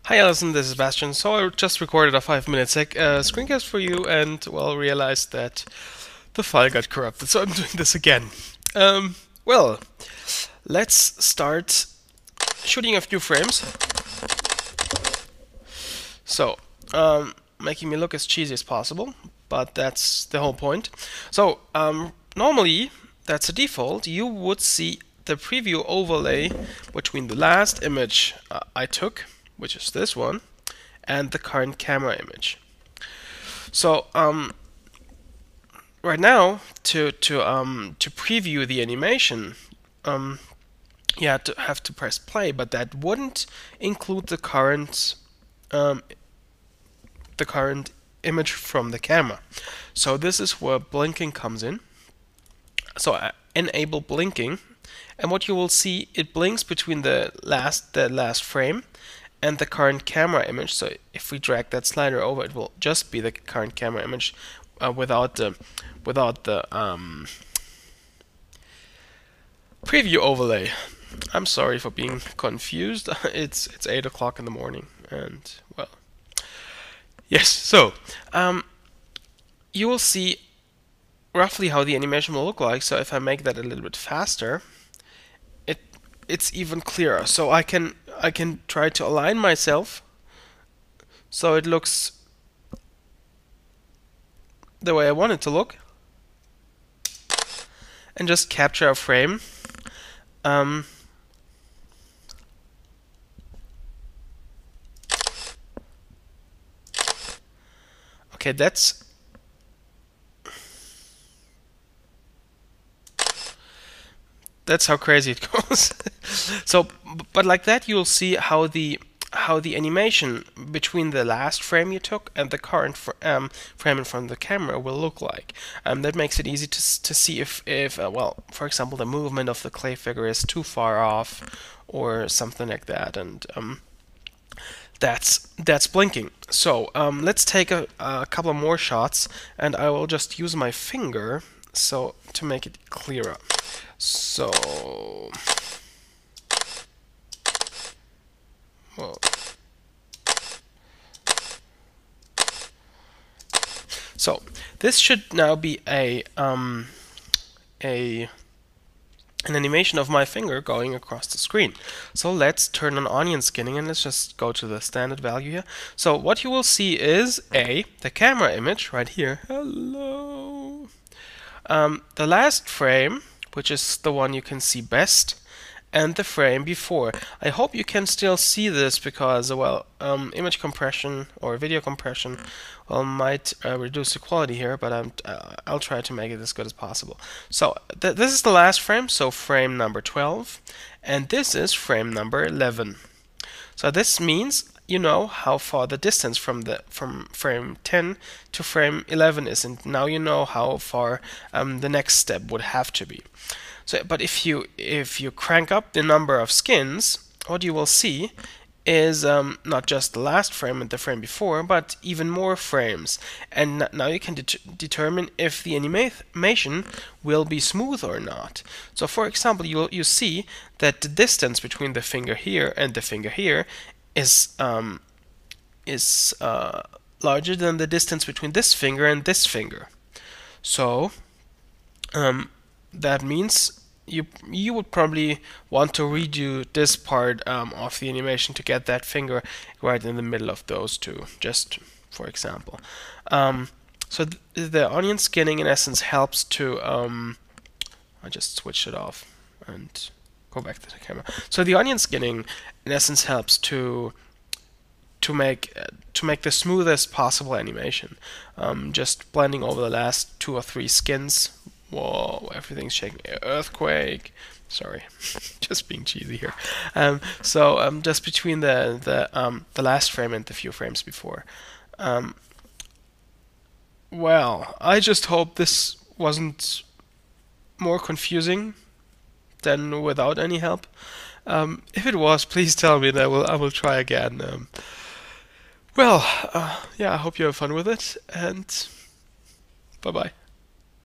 Hi Alison, this is Bastian. So I just recorded a 5-minute screencast for you and, well, realized that the file got corrupted. So I'm doing this again. Well, let's start shooting a few frames. So, making me look as cheesy as possible, but that's the whole point. So, normally, that's a default. You would see the preview overlay between the last image I took, which is this one, and the current camera image. So right now, to preview the animation, you have to press play, but that wouldn't include the current image from the camera. So this is where blinking comes in. So I enable blinking, and what you will see, it blinks between the last frame and the current camera image. So if we drag that slider over, it will just be the current camera image without the preview overlay. I'm sorry for being confused. It's 8 o'clock in the morning, and well, yes. So you will see roughly how the animation will look like. So if I make that a little bit faster, it's even clearer. So I can try to align myself so it looks the way I want it to look, and just capture a frame. Okay, that's how crazy it goes. So, but like that, you'll see how the animation between the last frame you took and the current frame in front of the camera will look like. That makes it easy to see if well, for example, the movement of the clay figure is too far off or something like that, and that's blinking. So let's take a couple more shots, and I will just use my finger so to make it clearer. So, well, so this should now be an animation of my finger going across the screen. So let's turn on onion skinning, and let's just go to the standard value here. So what you will see is the camera image right here. Hello. The last frame, which is the one you can see best, and the frame before. I hope you can still see this because, well, image compression or video compression, well, might reduce the quality here, but I'll try to make it as good as possible. So this is the last frame, so frame number 12, and this is frame number 11. So this means you know how far the distance from frame 10 to frame 11 is, and now you know how far the next step would have to be. So, but if you crank up the number of skins, what you will see is not just the last frame and the frame before, but even more frames. And now you can determine if the animation will be smooth or not. So, for example, you see that the distance between the finger here and the finger here is larger than the distance between this finger and this finger. So that means you would probably want to redo this part of the animation to get that finger right in the middle of those two, just for example. So the onion skinning in essence helps to I just switched it off and go back to the camera. So the onion skinning in essence helps to make the smoothest possible animation. Just blending over the last 2 or 3 skins. Whoa, everything's shaking. Earthquake. Sorry, just being cheesy here. So just between the last frame and the few frames before. Well, I just hope this wasn't more confusing than without any help. If it was, please tell me, and I will try again. Well, yeah, I hope you have fun with it, and bye-bye.